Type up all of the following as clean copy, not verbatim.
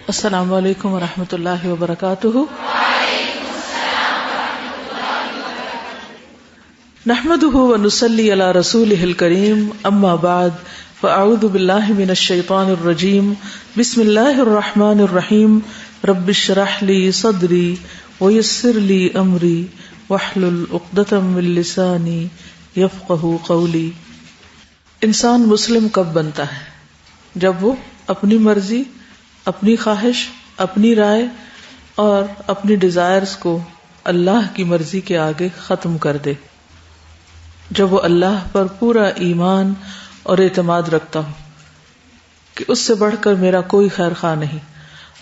السلام علیکم ورحمۃ اللہ وبرکاتہ. نحمده ونصلي على رسوله الكريم اما بعد فاعوذ باللہ من الشیطان الرجیم. بسم اللہ الرحمن الرحیم. رب اشرح لي صدری ويسر لي امری واحلل عقدۃ من لسانی یفقهوا قولی. انسان مسلم کب بنتا ہے؟ جب وہ اپنی مرضی، اپنی خواہش، اپنی رائے اور اپنی ڈیزائرز کو اللہ کی مرضی کے آگے ختم کر دے. جب وہ اللہ پر پورا ایمان اور اعتماد رکھتا ہو کہ اس سے بڑھ کر میرا کوئی خیر خواہ نہیں.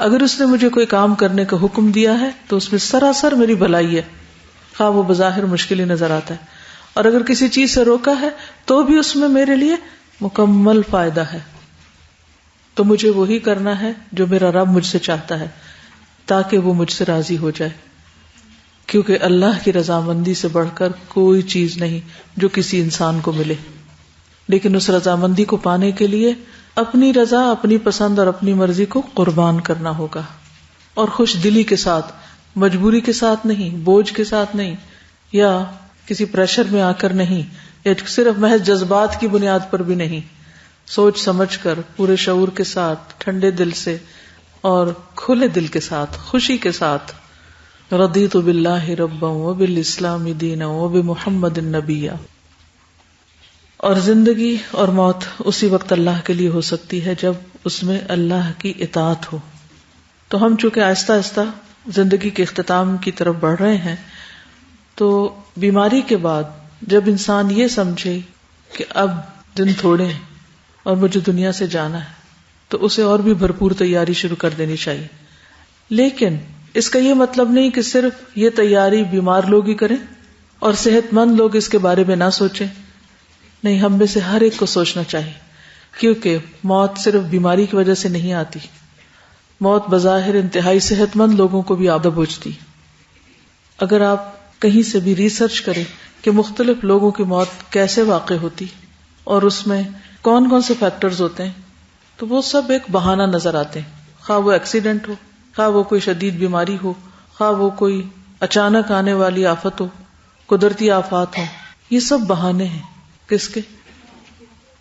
اگر اس نے مجھے کوئی کام کرنے کا حکم دیا ہے تو اس میں سراسر میری بھلائی ہے، خواہ وہ بظاہر مشکل ہی نظر آتا ہے. اور اگر کسی چیز سے روکا ہے تو بھی اس میں میرے لیے مکمل فائدہ ہے. تو مجھے وہی کرنا ہے جو میرا رب مجھ سے چاہتا ہے، تاکہ وہ مجھ سے راضی ہو جائے. کیونکہ اللہ کی رضامندی سے بڑھ کر کوئی چیز نہیں جو کسی انسان کو ملے. لیکن اس رضامندی کو پانے کے لیے اپنی رضا، اپنی پسند اور اپنی مرضی کو قربان کرنا ہوگا، اور خوش دلی کے ساتھ، مجبوری کے ساتھ نہیں، بوجھ کے ساتھ نہیں، یا کسی پریشر میں آ کر نہیں، یا صرف محض جذبات کی بنیاد پر بھی نہیں. سوچ سمجھ کر، پورے شعور کے ساتھ، ٹھنڈے دل سے اور کھلے دل کے ساتھ، خوشی کے ساتھ. رضیت باللہ ربا وبالاسلام دینا وبمحمد نبیا. اور زندگی اور موت اسی وقت اللہ کے لیے ہو سکتی ہے جب اس میں اللہ کی اطاعت ہو. تو ہم چونکہ آہستہ آہستہ زندگی کے اختتام کی طرف بڑھ رہے ہیں، تو بیماری کے بعد جب انسان یہ سمجھے کہ اب دن تھوڑے ہیں اور مجھے دنیا سے جانا ہے، تو اسے اور بھی بھرپور تیاری شروع کر دینی چاہیے. لیکن اس کا یہ مطلب نہیں کہ صرف یہ تیاری بیمار لوگ ہی کریں اور صحت مند لوگ اس کے بارے میں نہ سوچیں. نہیں، ہم میں سے ہر ایک کو سوچنا چاہیے، کیونکہ موت صرف بیماری کی وجہ سے نہیں آتی. موت بظاہر انتہائی صحت مند لوگوں کو بھی آدھا بوجھتی. اگر آپ کہیں سے بھی ریسرچ کریں کہ مختلف لوگوں کی موت کیسے واقع ہوتی اور اس میں کون کون سے فیکٹرز ہوتے ہیں، تو وہ سب ایک بہانہ نظر آتے ہیں. خواہ وہ ایکسیڈنٹ ہو، خواہ وہ کوئی شدید بیماری ہو، خواہ وہ کوئی اچانک آنے والی آفت ہو، قدرتی آفات ہو. یہ سب بہانے ہیں. کس کے؟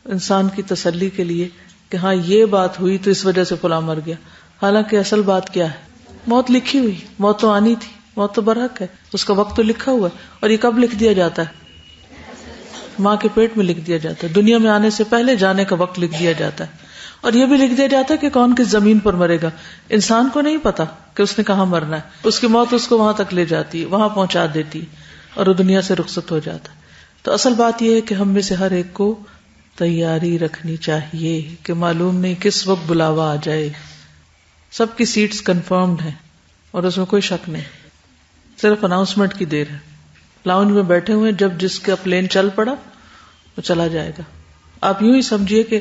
انسان کی تسلی کے لیے کہ ہاں یہ بات ہوئی تو اس وجہ سے فلاں مر گیا. حالانکہ اصل بات کیا ہے؟ موت لکھی ہوئی، موت تو آنی تھی، موت تو برحق ہے، اس کا وقت تو لکھا ہوا ہے. اور یہ کب لکھ دیا جاتا ہے؟ ماں کے پیٹ میں لکھ دیا جاتا ہے. دنیا میں آنے سے پہلے جانے کا وقت لکھ دیا جاتا ہے. اور یہ بھی لکھ دیا جاتا ہے کہ کون کس زمین پر مرے گا. انسان کو نہیں پتا کہ اس نے کہاں مرنا ہے. اس کی موت اس کو وہاں تک لے جاتی ہے، وہاں پہنچا دیتی ہے، اور وہ دنیا سے رخصت ہو جاتا ہے. تو اصل بات یہ ہے کہ ہم میں سے ہر ایک کو تیاری رکھنی چاہیے کہ معلوم نہیں کس وقت بلاوا آ جائے. سب کی سیٹس کنفرمڈ ہیں اور اس میں کوئی شک نہیں، صرف اناؤنسمنٹ کی دیر ہے. لاؤنج میں بیٹھے ہوئے، جب جس کا پلین چل پڑا وہ چلا جائے گا. آپ یوں ہی سمجھیے کہ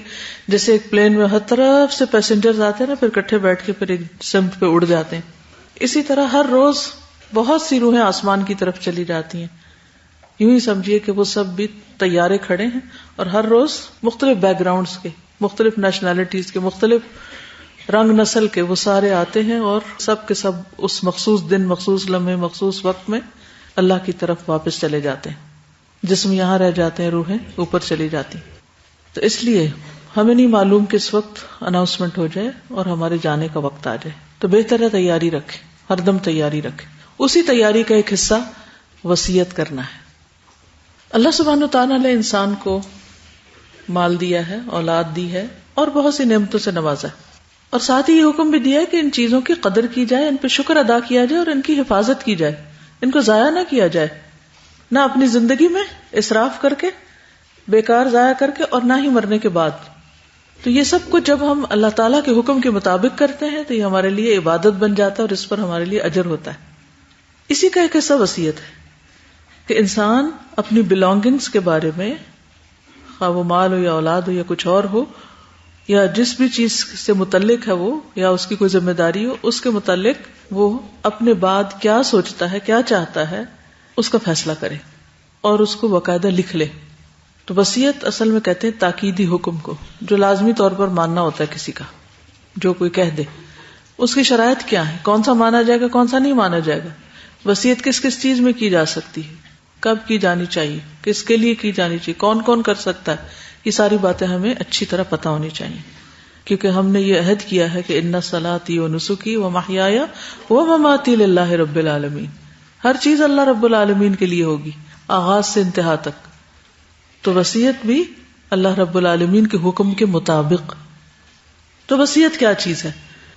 جیسے ایک پلین میں ہر طرف سے پیسنجرز آتے ہیں نا، پھر اکٹھے بیٹھ کے پھر ایک سمت پہ اڑ جاتے ہیں. اسی طرح ہر روز بہت سی روحیں آسمان کی طرف چلی جاتی ہیں. یوں ہی سمجھیے کہ وہ سب بھی تیارے کھڑے ہیں، اور ہر روز مختلف بیک گراؤنڈز کے، مختلف نیشنلٹیز کے، مختلف رنگ نسل کے وہ سارے آتے ہیں، اور سب کے سب اس مخصوص دن، مخصوص لمحے، مخصوص وقت میں اللہ کی طرف واپس چلے جاتے ہیں. جسم یہاں رہ جاتے ہیں، روحیں اوپر چلی جاتی. تو اس لیے ہمیں نہیں معلوم کہ اس وقت اناؤنسمنٹ ہو جائے اور ہمارے جانے کا وقت آ جائے. تو بہتر ہے تیاری رکھیں، ہر دم تیاری رکھیں. اسی تیاری کا ایک حصہ وصیت کرنا ہے. اللہ سبحانہ وتعالیٰ نے انسان کو مال دیا ہے، اولاد دی ہے، اور بہت سی نعمتوں سے نوازا ہے، اور ساتھ ہی یہ حکم بھی دیا ہے کہ ان چیزوں کی قدر کی جائے، ان پہ شکر ادا کیا جائے، اور ان کی حفاظت کی جائے. ان کو ضائع نہ کیا جائے، نہ اپنی زندگی میں اسراف کر کے، بیکار ضائع کر کے، اور نہ ہی مرنے کے بعد. تو یہ سب کچھ جب ہم اللہ تعالیٰ کے حکم کے مطابق کرتے ہیں تو یہ ہمارے لیے عبادت بن جاتا ہے، اور اس پر ہمارے لیے اجر ہوتا ہے. اسی کا ایک حصہ وصیت ہے کہ انسان اپنی بلانگنگز کے بارے میں، خواہ وہ مال ہو یا اولاد ہو یا کچھ اور ہو، یا جس بھی چیز سے متعلق ہے وہ، یا اس کی کوئی ذمہ داری ہو، اس کے متعلق وہ اپنے بعد کیا سوچتا ہے، کیا چاہتا ہے، اس کا فیصلہ کرے اور اس کو باقاعدہ لکھ لے. تو وصیت اصل میں کہتے ہیں تاکیدی حکم کو، جو لازمی طور پر ماننا ہوتا ہے کسی کا، جو کوئی کہہ دے اس کی شرائط کیا ہے، کون سا مانا جائے گا کون سا نہیں مانا جائے گا، وصیت کس کس چیز میں کی جا سکتی ہے، کب کی جانی چاہیے، کس کے لیے کی جانی چاہیے، کون کون کر سکتا ہے، یہ ساری باتیں ہمیں اچھی طرح پتہ ہونی چاہیے، کیونکہ ہم نے یہ عہد کیا ہے کہ ان صلاتی و نسکی و محیای و مماتی للہ رب العالمین، ہر چیز اللہ رب العالمین کے لیے ہوگی آغاز سے انتہا تک. تو وصیت بھی اللہ رب العالمین کے حکم کے مطابق. تو وصیت کیا چیز ہے؟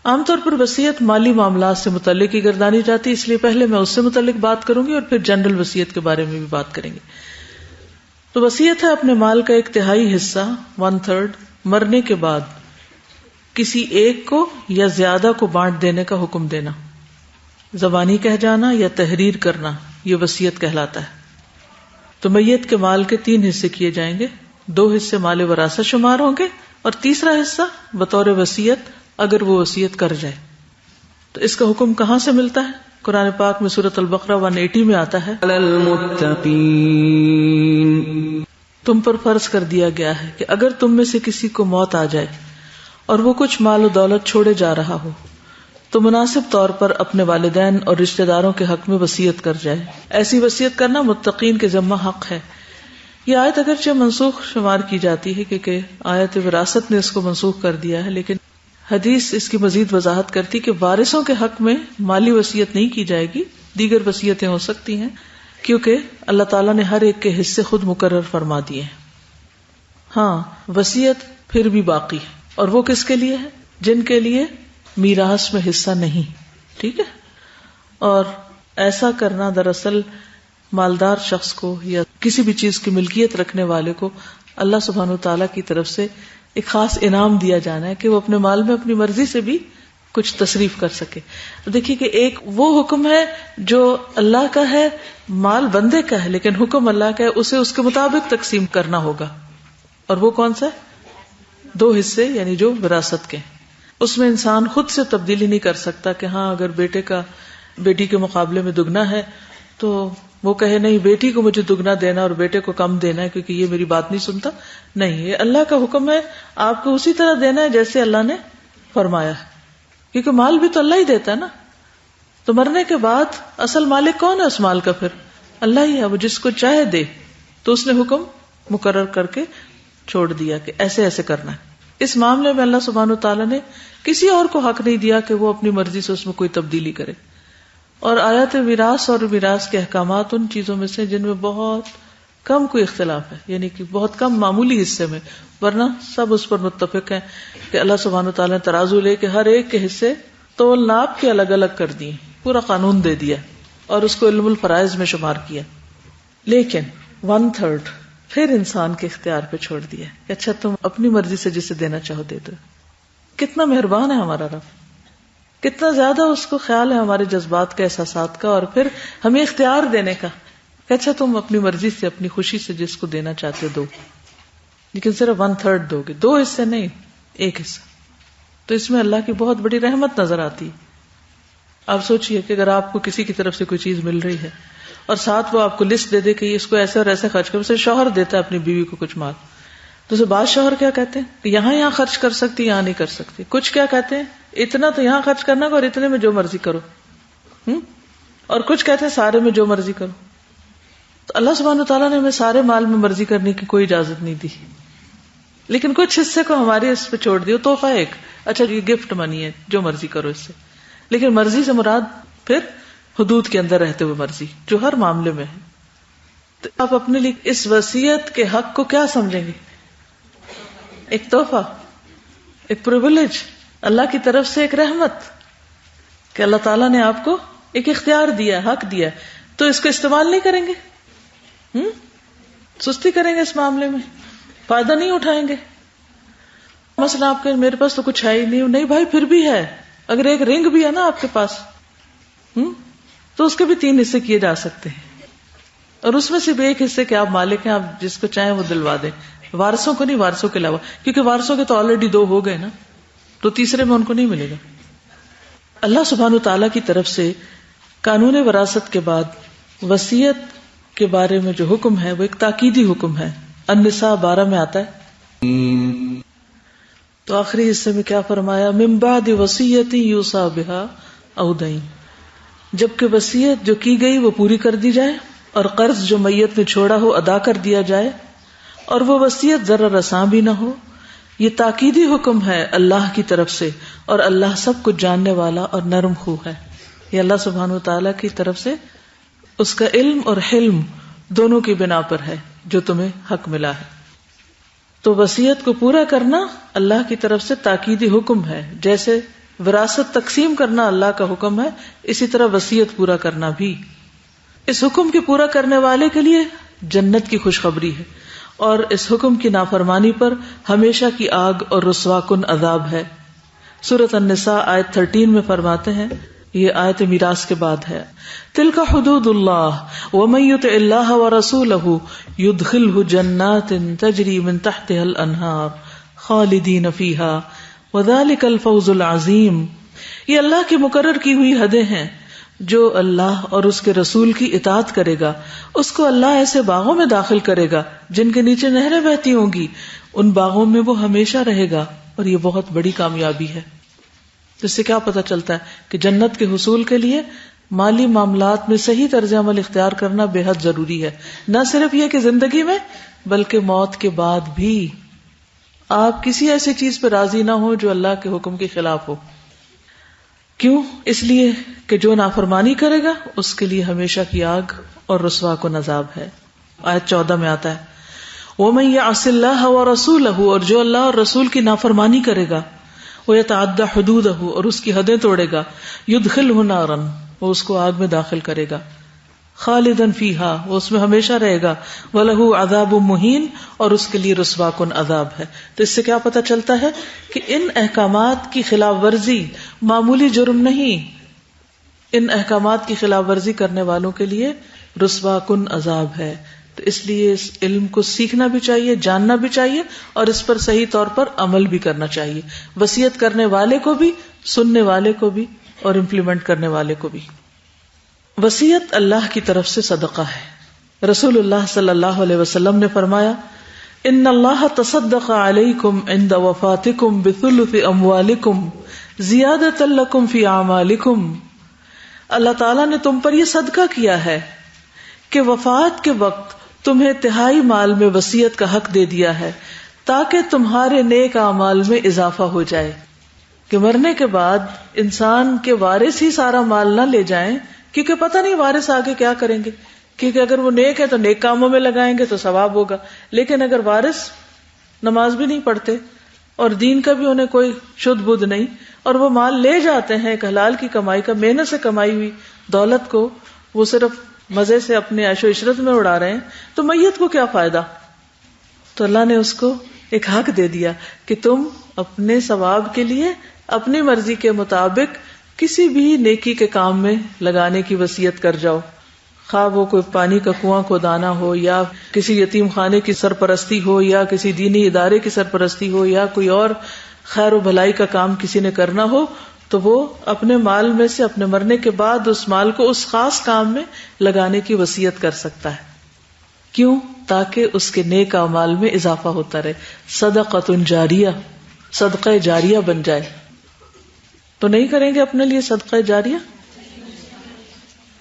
عام طور پر وصیت مالی معاملات سے متعلق ہی گردانی جاتی ہے، اس لیے پہلے میں اس سے متعلق بات کروں گی اور پھر جنرل وصیت کے بارے میں بھی بات کریں گے. تو وصیت ہے اپنے مال کا 1/3 حصہ 1/3 مرنے کے بعد کسی ایک کو یا زیادہ کو بانٹ دینے کا حکم دینا. زبانی کہہ جانا یا تحریر کرنا یہ وصیت کہلاتا ہے. تو میت کے مال کے 3 حصے کیے جائیں گے، 2 حصے مال وراثت شمار ہوں گے اور تیسرا حصہ بطور وصیت اگر وہ وصیت کر جائے. تو اس کا حکم کہاں سے ملتا ہے؟ قرآن پاک میں سورۃ البقرہ 180 میں آتا ہے، للمتقین، تم پر فرض کر دیا گیا ہے کہ اگر تم میں سے کسی کو موت آ جائے اور وہ کچھ مال و دولت چھوڑے جا رہا ہو تو مناسب طور پر اپنے والدین اور رشتہ داروں کے حق میں وصیت کر جائے. ایسی وصیت کرنا متقین کے ذمہ حق ہے. یہ آیت اگرچہ منسوخ شمار کی جاتی ہے کیونکہ آیت وراثت نے اس کو منسوخ کر دیا ہے، لیکن حدیث اس کی مزید وضاحت کرتی کہ وارثوں کے حق میں مالی وصیت نہیں کی جائے گی، دیگر وصیتیں ہو سکتی ہیں کیونکہ اللہ تعالیٰ نے ہر ایک کے حصے خود مقرر فرما دیے ہیں. ہاں وصیت پھر بھی باقی ہے، اور وہ کس کے لیے ہے؟ جن کے لیے میراث میں حصہ نہیں. ٹھیک ہے. اور ایسا کرنا دراصل مالدار شخص کو یا کسی بھی چیز کی ملکیت رکھنے والے کو اللہ سبحانہ وتعالیٰ کی طرف سے ایک خاص انعام دیا جانا ہے کہ وہ اپنے مال میں اپنی مرضی سے بھی کچھ تصریف کر سکے. دیکھیے کہ ایک وہ حکم ہے جو اللہ کا ہے، مال بندے کا ہے، لیکن حکم اللہ کا ہے، اسے اس کے مطابق تقسیم کرنا ہوگا. اور وہ کون سا ہے؟ 2 حصے یعنی جو وراثت کے. اس میں انسان خود سے تبدیلی نہیں کر سکتا کہ ہاں اگر بیٹے کا بیٹی کے مقابلے میں دگنا ہے تو وہ کہے نہیں بیٹی کو مجھے دگنا دینا اور بیٹے کو کم دینا ہے کیونکہ یہ میری بات نہیں سنتا. نہیں، یہ اللہ کا حکم ہے، آپ کو اسی طرح دینا ہے جیسے اللہ نے فرمایا ہے، کیونکہ مال بھی تو اللہ ہی دیتا ہے نا. تو مرنے کے بعد اصل مالک کون ہے اس مال کا؟ پھر اللہ ہی ہے، وہ جس کو چاہے دے. تو اس نے حکم مقرر کر کے چھوڑ دیا کہ ایسے ایسے کرنا ہے. اس معاملے میں اللہ سبحانہ وتعالیٰ نے کسی اور کو حق نہیں دیا کہ وہ اپنی مرضی سے اس میں کوئی تبدیلی کرے. اور آیات میراث اور میراث کے احکامات ان چیزوں میں سے جن میں بہت کم کوئی اختلاف ہے، یعنی کہ بہت کم معمولی حصے میں، ورنہ سب اس پر متفق ہیں کہ اللہ سبحانہ وتعالیٰ نے ترازو لے کے ہر ایک کے حصے تول ناپ کے الگ الگ کر دیے، پورا قانون دے دیا اور اس کو علم الفرائض میں شمار کیا. لیکن 1/3 پھر انسان کے اختیار پہ چھوڑ دیا کہ اچھا تم اپنی مرضی سے جسے دینا چاہو دے دو. کتنا مہربان ہے ہمارا رب، کتنا زیادہ اس کو خیال ہے ہمارے جذبات کا، احساسات کا، اور پھر ہمیں اختیار دینے کا کہ اچھا تم اپنی مرضی سے اپنی خوشی سے جس کو دینا چاہتے دو، لیکن صرف 1/3 دو گے، 2 حصے نہیں، 1 حصہ. تو اس میں اللہ کی بہت بڑی رحمت نظر آتی ہے. آپ سوچئے کہ اگر آپ کو کسی کی طرف سے کوئی چیز مل رہی ہے اور ساتھ وہ آپ کو لسٹ دے دے کہ اس کو ایسے اور ایسے خرچ کرو، جیسے شوہر دیتا ہے اپنی بیوی کو کچھ مال، تو اسے بعض شوہر کیا کہتے ہیں کہ یہاں خرچ کر سکتی، یہاں نہیں کر سکتی. کچھ کیا کہتے ہیں اتنا تو یہاں خرچ کرنا اور اتنے میں جو مرضی کرو، اور کچھ کہتے ہیں سارے میں جو مرضی کرو. تو اللہ سبحانہ وتعالیٰ نے ہمیں سارے مال میں مرضی کرنے کی کوئی اجازت نہیں دی، لیکن کچھ حصے کو ہمارے اس پہ چھوڑ دیو. تحفہ ایک، اچھا یہ گفٹ منی ہے، جو مرضی کرو اس سے، لیکن مرضی سے مراد پھر حدود کے اندر رہتے ہوئے مرضی جو ہر معاملے میں ہے. تو آپ اپنے لیے اس وصیت کے حق کو کیا سمجھیں گے؟ ایک تحفہ، ایک پریویلیج، اللہ کی طرف سے ایک رحمت کہ اللہ تعالیٰ نے آپ کو ایک اختیار دیا، حق دیا، تو اس کو استعمال نہیں کریں گے، سستی کریں گے اس معاملے میں، فائدہ نہیں اٹھائیں گے. مثلا آپ کے میرے پاس تو کچھ ہے ہی نہیں بھائی، پھر بھی ہے، اگر ایک رنگ بھی ہے نا آپ کے پاس تو اس کے بھی 3 حصے کیے جا سکتے ہیں، اور اس میں صرف 1 حصے کے آپ مالک ہیں، آپ جس کو چاہیں وہ دلوا دیں. وارثوں کو نہیں، وارثوں کے علاوہ، کیونکہ وارثوں کے تو آلریڈی 2 ہو گئے نا، تو تیسرے میں ان کو نہیں ملے گا. اللہ سبحانہ تعالیٰ کی طرف سے قانون وراثت کے بعد وصیت کے بارے میں جو حکم ہے وہ ایک تاکیدی حکم ہے. النساء 12 میں آتا ہے تو آخری حصے میں کیا فرمایا؟ من بعد وصیت یوصی بہا او دین، جبکہ وصیت جو کی گئی وہ پوری کر دی جائے اور قرض جو میت نے چھوڑا ہو ادا کر دیا جائے، اور وہ وصیت ذرا رساں بھی نہ ہو۔ یہ تاکیدی حکم ہے اللہ کی طرف سے، اور اللہ سب کچھ جاننے والا اور نرم خو ہے۔ یہ اللہ سبحانہ وتعالیٰ کی طرف سے اس کا علم اور حلم دونوں کی بنا پر ہے جو تمہیں حق ملا ہے۔ تو وصیت کو پورا کرنا اللہ کی طرف سے تاکیدی حکم ہے، جیسے وراثت تقسیم کرنا اللہ کا حکم ہے، اسی طرح وصیت پورا کرنا بھی۔ اس حکم کے پورا کرنے والے کے لیے جنت کی خوشخبری ہے، اور اس حکم کی نافرمانی پر ہمیشہ کی آگ اور رسوا کن عذاب ہے۔ سورۃ النساء آیت 13 میں فرماتے ہیں، یہ آیت میراث کے بعد ہے، تلک حدود اللہ ومن یطع اللہ ورسولہ یدخلہ جنات تجری من تحتها الانہار خالدین فیہا وذلک الفوز العظیم۔ یہ اللہ کی مقرر کی ہوئی حدیں ہیں، جو اللہ اور اس کے رسول کی اطاعت کرے گا اس کو اللہ ایسے باغوں میں داخل کرے گا جن کے نیچے نہریں بہتی ہوں گی، ان باغوں میں وہ ہمیشہ رہے گا، اور یہ بہت بڑی کامیابی ہے۔ اس سے کیا پتہ چلتا ہے کہ جنت کے حصول کے لیے مالی معاملات میں صحیح طرز عمل اختیار کرنا بے حد ضروری ہے، نہ صرف یہ کہ زندگی میں بلکہ موت کے بعد بھی آپ کسی ایسی چیز پہ راضی نہ ہو جو اللہ کے حکم کے خلاف ہو۔ کیوں؟ اس لیے کہ جو نافرمانی کرے گا اس کے لیے ہمیشہ کی آگ اور رسوا کن عذاب ہے۔ آیت 14 میں آتا ہے، وَمَن يَعْصِ اللَّهَ وَرَسُولَهُ، اور جو اللہ اور رسول کی نافرمانی کرے گا، وَيَتَعَدَّ حُدُودَهُ، اور اس کی حدیں توڑے گا، يُدْخِلْهُ نَارًا، وہ اس کو آگ میں داخل کرے گا، خالداً فیہا، وہ اس میں ہمیشہ رہے گا، وَلَهُ عَذَابٌ مُهِینٌ، اور اس کے لیے رسوا کن عذاب ہے۔ تو اس سے کیا پتہ چلتا ہے کہ ان احکامات کی خلاف ورزی معمولی جرم نہیں، ان احکامات کی خلاف ورزی کرنے والوں کے لیے رسوا کن عذاب ہے۔ تو اس لیے اس علم کو سیکھنا بھی چاہیے، جاننا بھی چاہیے، اور اس پر صحیح طور پر عمل بھی کرنا چاہیے، وصیت کرنے والے کو بھی، سننے والے کو بھی، اور امپلیمنٹ کرنے والے کو بھی۔ وصیت اللہ کی طرف سے صدقہ ہے۔ رسول اللہ صلی اللہ علیہ وسلم نے فرمایا، ان اللہ تصدق علیکم عند وفاتکم بثلث اموالکم زیادۃ لکم فی اعمالکم، اللہ تعالیٰ نے تم پر یہ صدقہ کیا ہے کہ وفات کے وقت تمہیں تہائی مال میں وصیت کا حق دے دیا ہے تاکہ تمہارے نیک اعمال میں اضافہ ہو جائے، کہ مرنے کے بعد انسان کے وارث ہی سارا مال نہ لے جائیں، کیونکہ پتہ نہیں وارث آگے کیا کریں گے، کیونکہ اگر وہ نیک ہے تو نیک کاموں میں لگائیں گے تو ثواب ہوگا، لیکن اگر وارث نماز بھی نہیں پڑھتے اور دین کا بھی انہیں کوئی شدھ بدھ نہیں، اور وہ مال لے جاتے ہیں ایک حلال کی کمائی کا، محنت سے کمائی ہوئی دولت کو وہ صرف مزے سے اپنے عیش و عشرت میں اڑا رہے ہیں، تو میت کو کیا فائدہ؟ تو اللہ نے اس کو ایک حق دے دیا کہ تم اپنے ثواب کے لیے اپنی مرضی کے مطابق کسی بھی نیکی کے کام میں لگانے کی وصیت کر جاؤ، خواہ وہ کوئی پانی کا کنواں کھودانا ہو، یا کسی یتیم خانے کی سرپرستی ہو، یا کسی دینی ادارے کی سرپرستی ہو، یا کوئی اور خیر و بھلائی کا کام کسی نے کرنا ہو، تو وہ اپنے مال میں سے اپنے مرنے کے بعد اس مال کو اس خاص کام میں لگانے کی وصیت کر سکتا ہے۔ کیوں؟ تاکہ اس کے نیک اعمال میں اضافہ ہوتا رہے، صدقۃ جاریہ، صدقہ جاریہ بن جائے۔ تو نہیں کریں گے اپنے لیے صدقہ جاریہ؟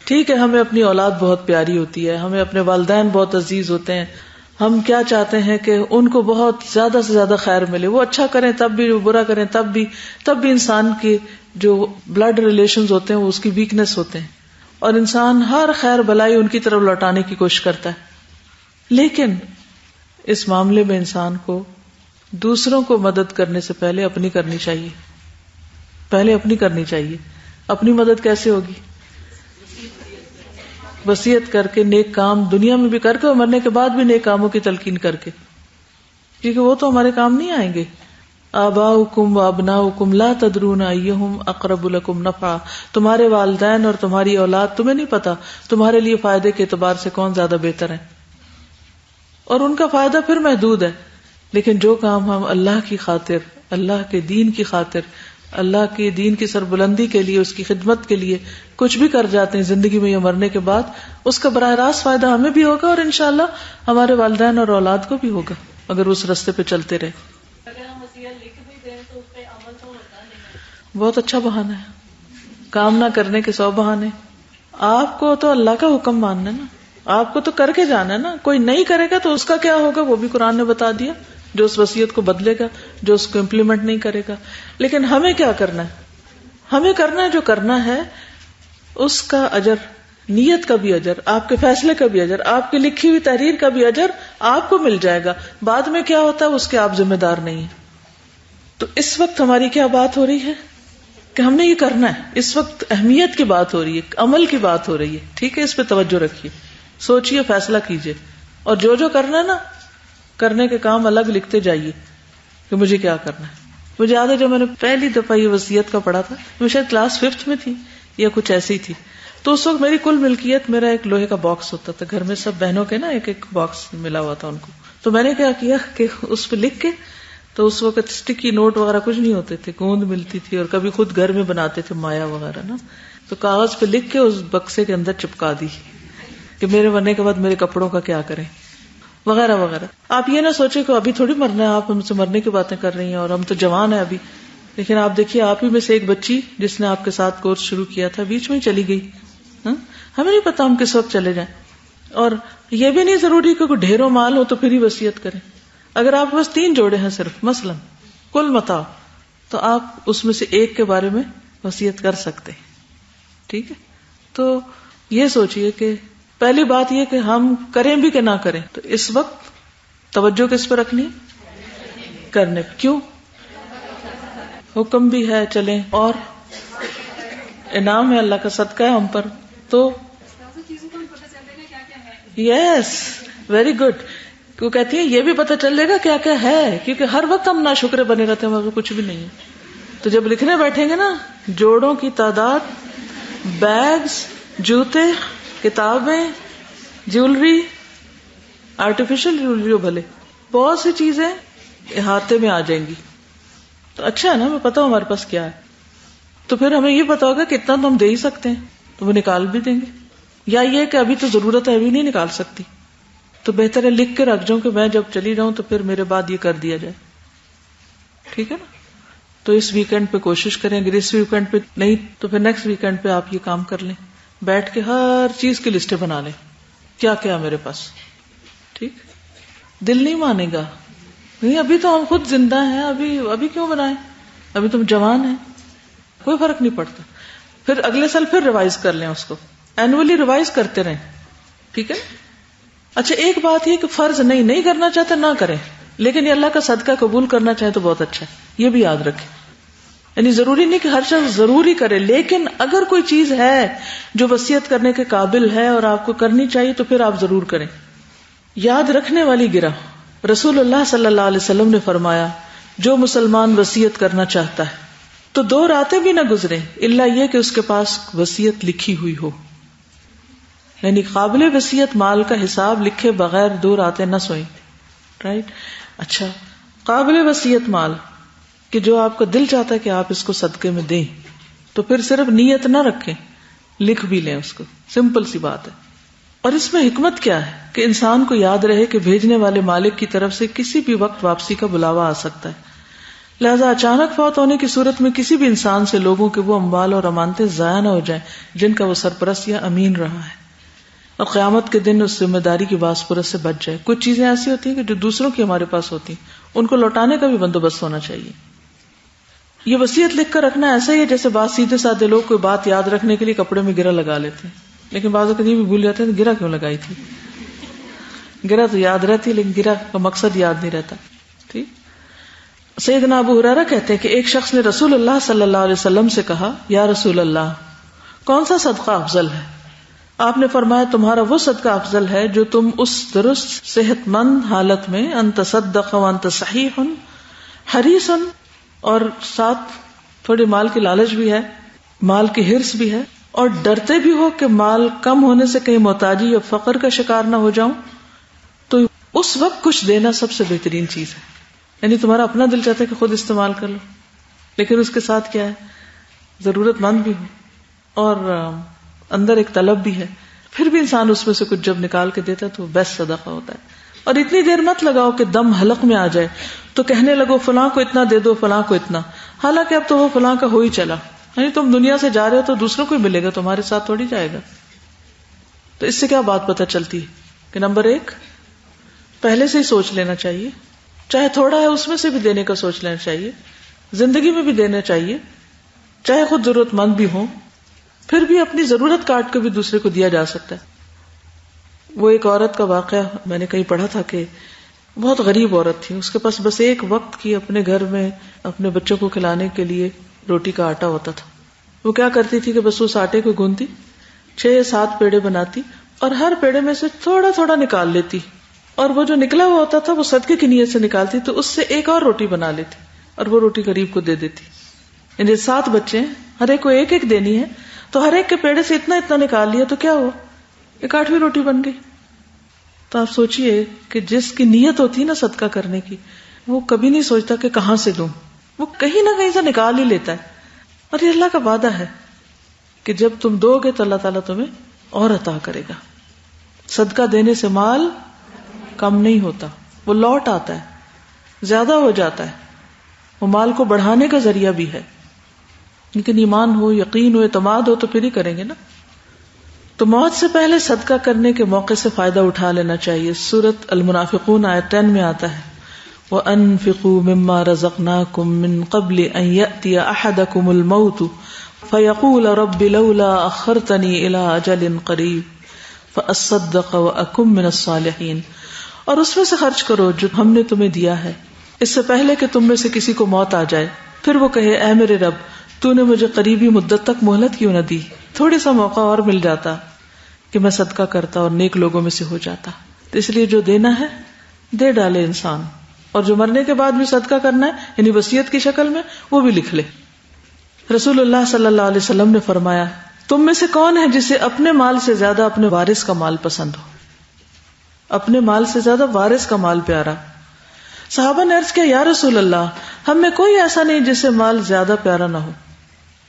ٹھیک ہے، ہمیں اپنی اولاد بہت پیاری ہوتی ہے، ہمیں اپنے والدین بہت عزیز ہوتے ہیں، ہم کیا چاہتے ہیں کہ ان کو بہت زیادہ سے زیادہ خیر ملے، وہ اچھا کریں تب بھی، وہ برا کریں تب بھی انسان کی جو بلڈ ریلیشنز ہوتے ہیں وہ اس کی ویکنس ہوتے ہیں، اور انسان ہر خیر بلائی ان کی طرف لوٹانے کی کوشش کرتا ہے۔ لیکن اس معاملے میں انسان کو دوسروں کو مدد کرنے سے پہلے اپنی کرنی چاہیے، اپنی مدد کیسے ہوگی؟ وصیت کر کے، نیک کام دنیا میں بھی کر کے اور مرنے کے بعد بھی نیک کاموں کی تلقین کر کے، کیونکہ وہ تو ہمارے کام نہیں آئیں گے۔ آباؤکم وابناؤکم لا تدرون ایہم اقرب لکم نفعا، تمہارے والدین اور تمہاری اولاد تمہیں نہیں پتا تمہارے لیے فائدے کے اعتبار سے کون زیادہ بہتر ہے، اور ان کا فائدہ پھر محدود ہے۔ لیکن جو کام ہم اللہ کی خاطر، اللہ کے دین کی خاطر، اللہ کے دین کی سربلندی کے لیے، اس کی خدمت کے لیے کچھ بھی کر جاتے ہیں زندگی میں یا مرنے کے بعد، اس کا براہ راست فائدہ ہمیں بھی ہوگا اور انشاءاللہ ہمارے والدین اور اولاد کو بھی ہوگا، اگر اس راستے پہ چلتے رہے۔ اگر ہم وصیت لکھ بھی دیں بہت اچھا بہانہ ہے. کام نہ کرنے کے 100 بہانے. آپ کو تو اللہ کا حکم ماننا ہے نا, آپ کو تو کر کے جانا ہے نا. کوئی نہیں کرے گا تو اس کا کیا ہوگا وہ بھی قرآن نے بتا دیا, جو اس وصیت کو بدلے گا, جو اس کو امپلیمنٹ نہیں کرے گا. لیکن ہمیں کیا کرنا ہے؟ ہمیں کرنا ہے جو کرنا ہے اس کا اجر, نیت کا بھی اجر, آپ کے فیصلے کا بھی اجر, آپ کی لکھی ہوئی تحریر کا بھی اجر آپ کو مل جائے گا. بعد میں کیا ہوتا ہے اس کے آپ ذمہ دار نہیں ہیں. تو اس وقت ہماری کیا بات ہو رہی ہے کہ ہم نے یہ کرنا ہے. اس وقت اہمیت کی بات ہو رہی ہے, عمل کی بات ہو رہی ہے. ٹھیک ہے, اس پہ توجہ رکھیے, سوچئے, فیصلہ کیجئے, اور جو کرنا ہے نا, کرنے کے کام الگ لکھتے جائیے کہ مجھے کیا کرنا ہے. مجھے یاد ہے جب میں نے پہلی دفعہ یہ وصیت کا پڑھا تھا, میں شاید کلاس 5 میں تھی یا کچھ ایسی تھی, تو اس وقت میری کل ملکیت میرا ایک لوہے کا باکس ہوتا تھا. گھر میں سب بہنوں کے نا ایک باکس ملا ہوا تھا ان کو. تو میں نے کیا کیا کہ اس پہ لکھ کے, تو اس وقت اسٹکی نوٹ وغیرہ کچھ نہیں ہوتے تھے, گوند ملتی تھی, اور کبھی خود گھر میں بناتے تھے مایا وغیرہ نا, تو کاغذ پہ لکھ کے اس بکسے کے اندر چپکا دی کہ میرے مرنے کے بعد میرے کپڑوں کا کیا کریں وغیرہ وغیرہ. آپ یہ نہ سوچیں کہ ابھی تھوڑی مرنا ہے, آپ ہم سے مرنے کی باتیں کر رہی ہیں اور ہم تو جوان ہیں ابھی. لیکن آپ دیکھیے, آپ ہی میں سے ایک بچی جس نے آپ کے ساتھ کورس شروع کیا تھا بیچ میں چلی گئی. ہمیں نہیں پتا ہم کس وقت چلے جائیں. اور یہ بھی نہیں ضروری کہ کوئی ڈھیروں مال ہو تو پھر ہی وصیت کریں. اگر آپ کے پاس 3 جوڑے ہیں صرف مثلا کل متاع, تو آپ اس میں سے ایک کے بارے میں وصیت کر سکتے ہیں. ٹھیک ہے, تو یہ سوچئے کہ پہلی بات یہ کہ ہم کریں بھی کہ نہ کریں, تو اس وقت توجہ کس پہ رکھنی, کرنے پہ. کیوں؟ حکم بھی ہے چلیں, اور انعام ہے, اللہ کا صدقہ ہے ہم پر. تو یس, ویری گڈ. وہ کہتی ہیں یہ بھی پتہ چل جائے گا کیا کیا ہے, کیونکہ ہر وقت ہم ناشکر بنے رہتے ہیں, مگر کچھ بھی نہیں ہے. تو جب لکھنے بیٹھیں گے نا, جوڑوں کی تعداد, بیگز, جوتے, کتابیں, جیولری, آرٹیفیشل جیولری ہو بھلے, بہت سی چیزیں احاطے میں آ جائیں گی. تو اچھا ہے نا, ہمیں پتا ہمارے پاس کیا ہے, تو پھر ہمیں یہ پتا ہوگا کہ اتنا تو ہم دے ہی سکتے ہیں, تو وہ نکال بھی دیں گے. یا یہ کہ ابھی تو ضرورت ہے, ابھی نہیں نکال سکتی, تو بہتر ہے لکھ کے رکھ جاؤں کہ میں جب چلی جاؤں تو پھر میرے بعد یہ کر دیا جائے. ٹھیک ہے نا. تو اس ویکینڈ پہ کوشش کریں, اگر اس ویکینڈ پہ نہیں تو پھر نیکسٹ ویکینڈ پہ آپ یہ کام کر لیں, بیٹھ کے ہر چیز کی لسٹیں بنا لیں, کیا کیا میرے پاس. ٹھیک, دل نہیں مانے گا, نہیں ابھی تو ہم خود زندہ ہیں, ابھی کیوں بنائیں, ابھی تم جوان ہیں, کوئی فرق نہیں پڑتا. پھر اگلے سال پھر ریوائز کر لیں اس کو, اینولی ریوائز کرتے رہیں. ٹھیک ہے. اچھا, ایک بات یہ کہ فرض نہیں کرنا چاہتے نہ کریں, لیکن یہ اللہ کا صدقہ قبول کرنا چاہے تو بہت اچھا ہے, یہ بھی یاد رکھیں. یعنی ضروری نہیں کہ ہر شخص ضروری کرے, لیکن اگر کوئی چیز ہے جو وصیت کرنے کے قابل ہے اور آپ کو کرنی چاہیے تو پھر آپ ضرور کریں. یاد رکھنے والی گرہ. رسول اللہ صلی اللہ علیہ وسلم نے فرمایا, جو مسلمان وصیت کرنا چاہتا ہے تو 2 راتیں بھی نہ گزرے الا یہ کہ اس کے پاس وصیت لکھی ہوئی ہو. یعنی قابل وصیت مال کا حساب لکھے بغیر 2 راتیں نہ سوئیں. رائٹ. اچھا, قابل وصیت مال کہ جو آپ کا دل چاہتا ہے کہ آپ اس کو صدقے میں دیں, تو پھر صرف نیت نہ رکھیں, لکھ بھی لیں اس کو. سمپل سی بات ہے. اور اس میں حکمت کیا ہے کہ انسان کو یاد رہے کہ بھیجنے والے مالک کی طرف سے کسی بھی وقت واپسی کا بلاوا آ سکتا ہے. لہذا اچانک فوت ہونے کی صورت میں کسی بھی انسان سے لوگوں کے وہ اموال اور امانتیں ضائع نہ ہو جائیں جن کا وہ سرپرست یا امین رہا ہے, اور قیامت کے دن اس ذمہ داری کی بازپرس سے بچ جائے. کچھ چیزیں ایسی ہوتی ہیں کہ جو دوسروں کی ہمارے پاس ہوتی ہیں, ان کو لوٹانے کا بھی بندوبست ہونا چاہیے. یہ وصیت لکھ کر رکھنا ایسا ہی ہے جیسے بات سیدھے سادے لوگ کوئی بات یاد رکھنے کے لیے کپڑے میں گرہ لگا لیتے ہیں, لیکن بعض اوقات یہ بھی بھول جاتے ہیں گرہ کیوں لگائی تھی. گرہ تو یاد رہتی ہے لیکن گرہ کا مقصد یاد نہیں رہتا. ٹھیک. سیدنا ابو ہریرہ کہتے ہیں کہ ایک شخص نے رسول اللہ صلی اللہ علیہ وسلم سے کہا, یا رسول اللہ, کون سا صدقہ افضل ہے؟ آپ نے فرمایا, تمہارا وہ صدقہ افضل ہے جو تم اس درست صحت مند حالت میں انت تصدق وانت صحیح حریص, اور ساتھ تھوڑی مال کی لالچ بھی ہے, مال کی حرص بھی ہے, اور ڈرتے بھی ہو کہ مال کم ہونے سے کہیں محتاجی یا فقر کا شکار نہ ہو جاؤں, تو اس وقت کچھ دینا سب سے بہترین چیز ہے. یعنی تمہارا اپنا دل چاہتا ہے کہ خود استعمال کر لو, لیکن اس کے ساتھ کیا ہے, ضرورت مند بھی ہو اور اندر ایک طلب بھی ہے, پھر بھی انسان اس میں سے کچھ جب نکال کے دیتا ہے تو بیسٹ صدقہ ہوتا ہے. اور اتنی دیر مت لگاؤ کہ دم حلق میں آ جائے تو کہنے لگو فلاں کو اتنا دے دو, فلاں کو اتنا. حالانکہ اب تو وہ فلاں کا ہو ہی چلا. یعنی تم دنیا سے جا رہے ہو تو دوسروں کو ہی ملے گا، تمہارے ساتھ تھوڑی جائے گا. تو اس سے کیا بات پتہ چلتی ہے کہ نمبر 1 پہلے سے ہی سوچ لینا چاہیے، چاہے تھوڑا ہے اس میں سے بھی دینے کا سوچ لینا چاہیے، زندگی میں بھی دینا چاہیے، چاہے خود ضرورت مند بھی ہوں، پھر بھی اپنی ضرورت کاٹ کے بھی دوسرے کو دیا جا سکتا ہے. وہ ایک عورت کا واقعہ میں نے کہیں پڑھا تھا کہ بہت غریب عورت تھی، اس کے پاس بس ایک وقت کی اپنے گھر میں اپنے بچوں کو کھلانے کے لیے روٹی کا آٹا ہوتا تھا. وہ کیا کرتی تھی کہ بس اس آٹے کو گوندتی، 6-7 پیڑے بناتی اور ہر پیڑے میں سے تھوڑا تھوڑا نکال لیتی، اور وہ جو نکلا ہوا ہوتا تھا وہ صدقے کی نیت سے نکالتی تو اس سے ایک اور روٹی بنا لیتی اور وہ روٹی غریب کو دے دیتی. یعنی 7 بچے ہیں، ہر ایک کو ایک ایک دینی ہے، تو ہر ایک کے پیڑے سے اتنا اتنا نکال لیا تو کیا ہوا، ایک 8ویں روٹی بن گئی. تو آپ سوچئے کہ جس کی نیت ہوتی ہے نا صدقہ کرنے کی، وہ کبھی نہیں سوچتا کہ کہاں سے دوں، وہ کہیں نہ کہیں سے نکال ہی لیتا ہے. اور یہ اللہ کا وعدہ ہے کہ جب تم دو گے تو اللہ تعالیٰ تمہیں اور عطا کرے گا. صدقہ دینے سے مال کم نہیں ہوتا، وہ لوٹ آتا ہے، زیادہ ہو جاتا ہے، وہ مال کو بڑھانے کا ذریعہ بھی ہے. لیکن ایمان ہو، یقین ہو، اعتماد ہو تو پھر ہی کریں گے نا. تو موت سے پہلے صدقہ کرنے کے موقع سے فائدہ اٹھا لینا چاہیے. سورۃ المنافقون آیت 10 میں آتا ہے وَأَنفِقُوا مِمَّا رَزَقْنَاكُم مِّن قَبْلِ أَن يَأْتِيَ أَحَدَكُمُ الْمَوْتُ فَيَقُولَ رَبِّ لَوْلَا أَخَّرْتَنِي إِلَىٰ أَجَلٍ قَرِيبٍ فَأَصَّدَّقَ وَأَكُن مِّنَ الصَّالِحِينَ. اور اس میں سے خرچ کرو جو ہم نے تمہیں دیا ہے اس سے پہلے کہ تم میں سے کسی کو موت آ جائے، پھر وہ کہے اے میرے رب تو نے مجھے قریبی مدت تک مہلت کیوں نہ دی، تھوڑی سا موقع اور مل جاتا کہ میں صدقہ کرتا اور نیک لوگوں میں سے ہو جاتا. تو اس لیے جو دینا ہے دے ڈالے انسان، اور جو مرنے کے بعد بھی صدقہ کرنا ہے یعنی وصیت کی شکل میں وہ بھی لکھ لے. رسول اللہ صلی اللہ علیہ وسلم نے فرمایا تم میں سے کون ہے جسے اپنے مال سے زیادہ اپنے وارث کا مال پسند ہو؟ اپنے مال سے زیادہ وارث کا مال پیارا. صحابہ نے عرض کیا یا رسول اللہ ہم میں کوئی ایسا نہیں جسے مال زیادہ پیارا نہ ہو.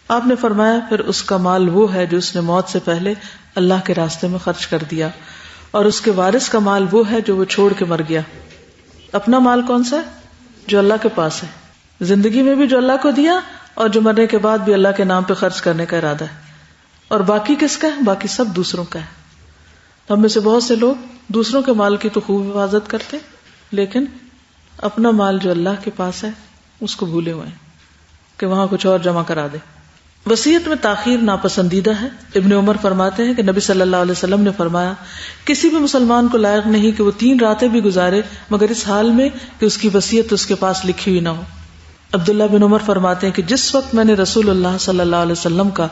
آپ نے فرمایا پھر اس کا مال وہ ہے جو اس نے موت سے پہلے اللہ کے راستے میں خرچ کر دیا، اور اس کے وارث کا مال وہ ہے جو وہ چھوڑ کے مر گیا. اپنا مال کون سا ہے؟ جو اللہ کے پاس ہے، زندگی میں بھی جو اللہ کو دیا اور جو مرنے کے بعد بھی اللہ کے نام پہ خرچ کرنے کا ارادہ ہے. اور باقی کس کا ہے؟ باقی سب دوسروں کا ہے. ہم میں سے بہت سے لوگ دوسروں کے مال کی تو خوب حفاظت کرتے لیکن اپنا مال جو اللہ کے پاس ہے اس کو بھولے ہوئے ہیں کہ وہاں کچھ اور جمع کرا دے. وصیت میں تاخیر ناپسندیدہ ہے. ابن عمر فرماتے ہیں کہ نبی صلی اللہ علیہ وسلم نے فرمایا کسی بھی مسلمان کو لائق نہیں کہ وہ 3 راتیں بھی گزارے مگر اس حال میں کہ اس کی وصیت اس کے پاس لکھی ہوئی نہ ہو. عبداللہ بن عمر فرماتے ہیں کہ جس وقت میں نے رسول اللہ صلی اللہ علیہ وسلم کا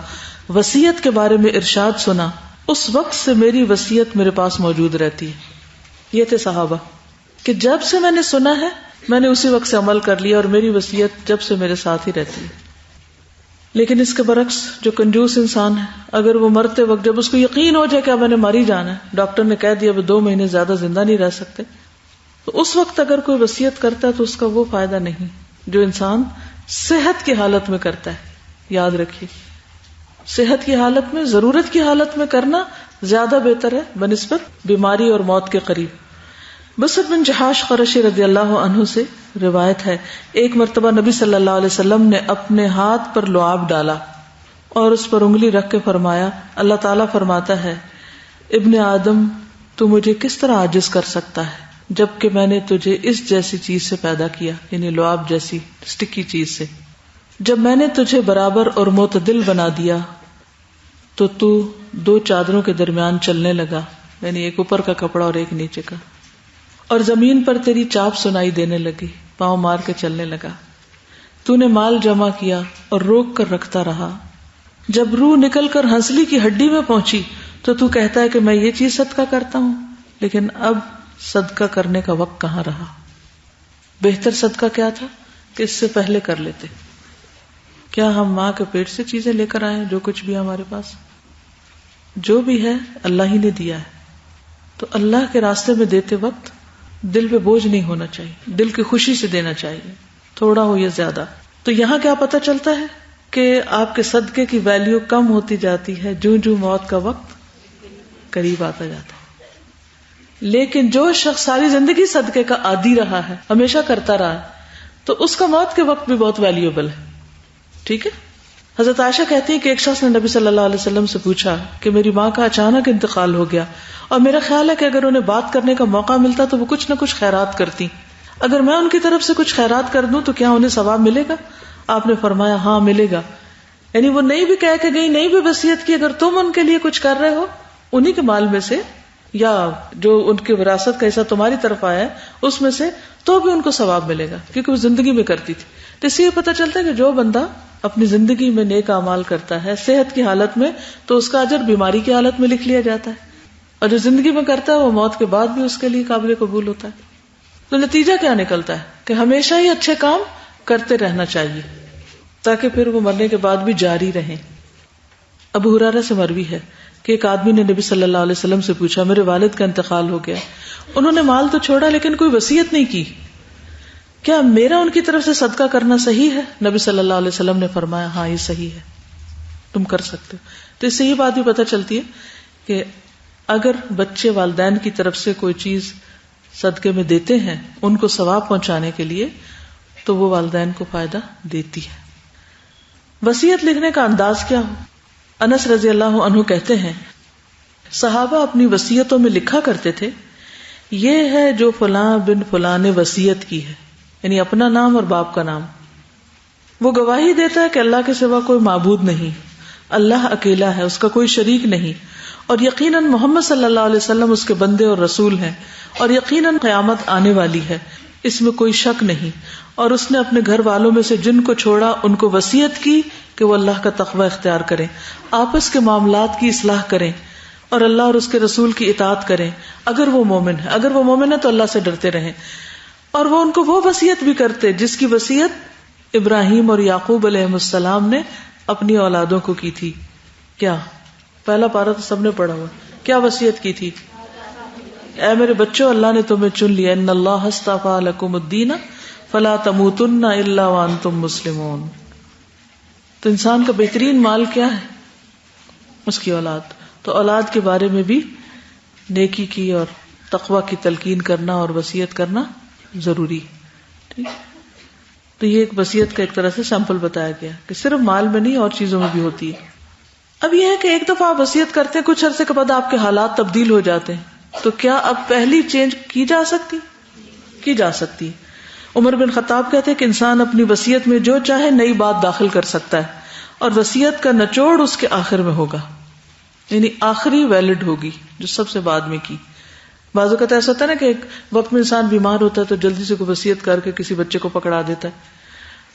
وصیت کے بارے میں ارشاد سنا اس وقت سے میری وصیت میرے پاس موجود رہتی ہے. یہ تھے صحابہ کہ جب سے میں نے سنا ہے میں نے اسی وقت سے عمل کر لیا اور میری وصیت جب سے میرے ساتھ ہی رہتی ہے. لیکن اس کے برعکس جو کنجوس انسان ہے اگر وہ مرتے وقت جب اس کو یقین ہو جائے کہ اب میں نے مر ہی جانا ہے، ڈاکٹر نے کہہ دیا اب 2 مہینے زیادہ زندہ نہیں رہ سکتے، تو اس وقت اگر کوئی وصیت کرتا ہے تو اس کا وہ فائدہ نہیں جو انسان صحت کی حالت میں کرتا ہے. یاد رکھیے صحت کی حالت میں، ضرورت کی حالت میں کرنا زیادہ بہتر ہے بنسبت بیماری اور موت کے قریب. بصر بن جحاش قرشی رضی اللہ عنہ سے روایت ہے ایک مرتبہ نبی صلی اللہ علیہ وسلم نے اپنے ہاتھ پر لعاب ڈالا اور اس پر انگلی رکھ کے فرمایا اللہ تعالیٰ فرماتا ہے ابن آدم تو مجھے کس طرح عاجز کر سکتا ہے جبکہ میں نے تجھے اس جیسی چیز سے پیدا کیا، یعنی لعاب جیسی سٹکی چیز سے. جب میں نے تجھے برابر اور معتدل بنا دیا تو 2 چادروں کے درمیان چلنے لگا، یعنی ایک اوپر کا کپڑا اور ایک نیچے کا، اور زمین پر تیری چاپ سنائی دینے لگی، پاؤں مار کے چلنے لگا. تو نے مال جمع کیا اور روک کر رکھتا رہا، جب روح نکل کر ہنسلی کی ہڈی میں پہنچی تو کہتا ہے کہ میں یہ چیز صدقہ کرتا ہوں، لیکن اب صدقہ کرنے کا وقت کہاں رہا. بہتر صدقہ کیا تھا کہ اس سے پہلے کر لیتے. کیا ہم ماں کے پیٹ سے چیزیں لے کر آئے؟ جو کچھ بھی ہمارے پاس جو بھی ہے اللہ ہی نے دیا ہے، تو اللہ کے راستے میں دیتے وقت دل پہ بوجھ نہیں ہونا چاہیے، دل کی خوشی سے دینا چاہیے، تھوڑا ہو یا زیادہ. تو یہاں کیا پتہ چلتا ہے کہ آپ کے صدقے کی ویلیو کم ہوتی جاتی ہے جوں جوں موت کا وقت قریب آتا جاتا ہے. لیکن جو شخص ساری زندگی صدقے کا عادی رہا ہے، ہمیشہ کرتا رہا ہے، تو اس کا موت کے وقت بھی بہت ویلیوبل ہے. ٹھیک ہے. حضرت عائشہ کہتی ہیں کہ ایک شخص نے نبی صلی اللہ علیہ وسلم سے پوچھا کہ میری ماں کا اچانک انتقال ہو گیا اور میرا خیال ہے کہ اگر انہیں بات کرنے کا موقع ملتا تو وہ کچھ نہ کچھ خیرات کرتی. اگر میں ان کی طرف سے کچھ خیرات کر دوں تو کیا انہیں ثواب ملے گا؟ آپ نے فرمایا ہاں ملے گا. یعنی وہ نہیں بھی کہہ کے گئی, نہیں بھی وصیت کی, اگر تم ان کے لیے کچھ کر رہے ہو انہی کے مال میں سے یا جو ان کی وراثت کا حصہ تمہاری طرف آیا ہے اس میں سے, تو بھی ان کو ثواب ملے گا, کیونکہ وہ زندگی میں کرتی تھی. تو اس سے یہ پتہ چلتا ہے کہ جو بندہ اپنی زندگی میں نیک اعمال کرتا ہے صحت کی حالت میں تو اس کا اجر بیماری کی حالت میں لکھ لیا جاتا ہے, اور جو زندگی میں کرتا ہے وہ موت کے بعد بھی اس کے لیے قابل قبول ہوتا ہے. تو نتیجہ کیا نکلتا ہے کہ ہمیشہ ہی اچھے کام کرتے رہنا چاہیے تاکہ پھر وہ مرنے کے بعد بھی جاری رہیں. ابو ہریرہ سے مروی ہے کہ ایک آدمی نے نبی صلی اللہ علیہ وسلم سے پوچھا میرے والد کا انتقال ہو گیا, انہوں نے مال تو چھوڑا لیکن کوئی وصیت نہیں کی, کیا میرا ان کی طرف سے صدقہ کرنا صحیح ہے؟ نبی صلی اللہ علیہ وسلم نے فرمایا ہاں یہ صحیح ہے, تم کر سکتے ہو. تو اس سے یہ بات بھی پتہ چلتی ہے کہ اگر بچے والدین کی طرف سے کوئی چیز صدقے میں دیتے ہیں ان کو ثواب پہنچانے کے لیے تو وہ والدین کو فائدہ دیتی ہے. وصیت لکھنے کا انداز کیا ہو؟ انس رضی اللہ عنہ کہتے ہیں صحابہ اپنی وصیتوں میں لکھا کرتے تھے یہ ہے جو فلاں بن فلاں نے وصیت کی ہے, یعنی اپنا نام اور باپ کا نام. وہ گواہی دیتا ہے کہ اللہ کے سوا کوئی معبود نہیں, اللہ اکیلا ہے, اس کا کوئی شریک نہیں, اور یقیناً محمد صلی اللہ علیہ وسلم اس کے بندے اور رسول ہیں, اور یقیناً قیامت آنے والی ہے, اس میں کوئی شک نہیں. اور اس نے اپنے گھر والوں میں سے جن کو چھوڑا ان کو وصیت کی کہ وہ اللہ کا تقوی اختیار کریں, آپس کے معاملات کی اصلاح کریں اور اللہ اور اس کے رسول کی اطاعت کریں اگر وہ مومن ہے. اگر وہ مومن ہے تو اللہ سے ڈرتے رہیں. اور وہ ان کو وہ وصیت بھی کرتے جس کی وصیت ابراہیم اور یعقوب علیہ السلام نے اپنی اولادوں کو کی تھی. کیا پہلا پارہ تو سب نے پڑھا ہوا, کیا وصیت کی تھی؟ اے میرے بچوں اللہ نے تمہیں چن لیا, ان اللہ اصطفیٰ لکم الدین فلا تموتن الا وانتم مسلمون. تو انسان کا بہترین مال کیا ہے؟ اس کی اولاد. تو اولاد کے بارے میں بھی نیکی کی اور تقوی کی تلقین کرنا اور وصیت کرنا ضروری. ٹھیک, تو یہ ایک وصیت کا ایک طرح سے سیمپل بتایا گیا کہ صرف مال میں نہیں اور چیزوں میں بھی ہوتی ہے. اب یہ ہے کہ ایک دفعہ آپ وصیت کرتے ہیں, کچھ عرصے کے بعد آپ کے حالات تبدیل ہو جاتے ہیں, تو کیا اب پہلی چینج کی جا سکتی؟ کی جا سکتی. عمر بن خطاب کہتے ہیں کہ انسان اپنی وصیت میں جو چاہے نئی بات داخل کر سکتا ہے اور وصیت کا نچوڑ اس کے آخر میں ہوگا, یعنی آخری ویلڈ ہوگی جو سب سے بعد میں کی. بعض اوقات ایسا ہوتا ہے نا کہ ایک وقت میں انسان بیمار ہوتا ہے تو جلدی سے کوئی وصیت کر کے کسی بچے کو پکڑا دیتا ہے,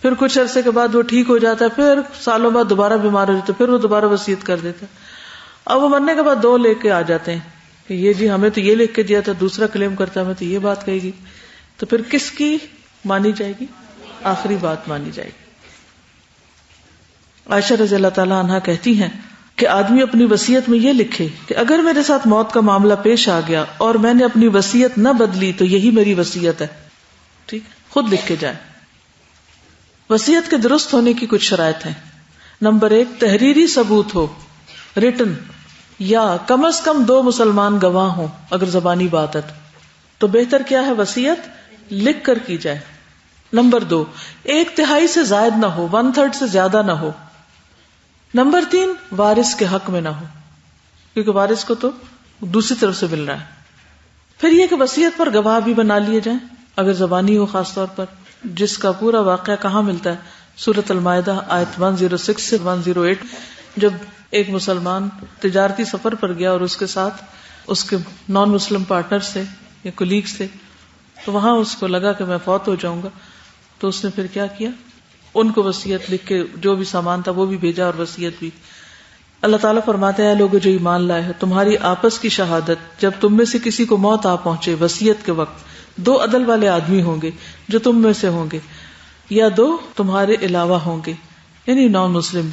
پھر کچھ عرصے کے بعد وہ ٹھیک ہو جاتا ہے, پھر سالوں بعد دوبارہ بیمار ہو جاتا ہے, پھر وہ دوبارہ وصیت کر دیتا ہے. اب وہ مرنے کے بعد دو لے کے آ جاتے ہیں کہ یہ جی ہمیں تو یہ لکھ کے دیا تھا, دوسرا کلیم کرتا ہے ہمیں تو یہ بات کہے گی. تو پھر کس کی مانی جائے گی؟ آخری بات مانی جائے گی. عائشہ رضی اللہ تعالیٰ عنہا کہتی ہیں کہ آدمی اپنی وصیت میں یہ لکھے کہ اگر میرے ساتھ موت کا معاملہ پیش آ گیا اور میں نے اپنی وصیت نہ بدلی تو یہی میری وصیت ہے. ٹھیک, خود لکھ کے جائے. وصیت کے درست ہونے کی کچھ شرائط ہیں. نمبر 1, تحریری ثبوت ہو, ریٹن, یا کم از کم 2 مسلمان گواہ ہوں. اگر زبانی بات ہے تو بہتر کیا ہے وصیت لکھ کر کی جائے. نمبر 2, 1/3 سے زائد نہ ہو, 1/3 سے زیادہ نہ ہو. نمبر 3, وارث کے حق میں نہ ہو, کیونکہ وارث کو تو دوسری طرف سے مل رہا ہے. پھر یہ کہ وصیت پر گواہ بھی بنا لیے جائیں اگر زبانی ہو, خاص طور پر جس کا پورا واقعہ کہاں ملتا ہے, سورۃ المائدہ آیت 106 سے 108. جب ایک مسلمان تجارتی سفر پر گیا اور اس کے ساتھ اس کے نان مسلم پارٹنر سے یا کولیگ سے, تو وہاں اس کو لگا کہ میں فوت ہو جاؤں گا, تو اس نے پھر کیا کیا, ان کو وصیت لکھ کے جو بھی سامان تھا وہ بھی بھیجا اور وصیت بھی. اللہ تعالیٰ فرماتے ہیں لوگوں جو ایمان لائے ہو, تمہاری آپس کی شہادت جب تم میں سے کسی کو موت آ پہنچے وصیت کے وقت, 2 عدل والے آدمی ہوں گے جو تم میں سے ہوں گے, یا 2 تمہارے علاوہ ہوں گے, یعنی نان مسلم.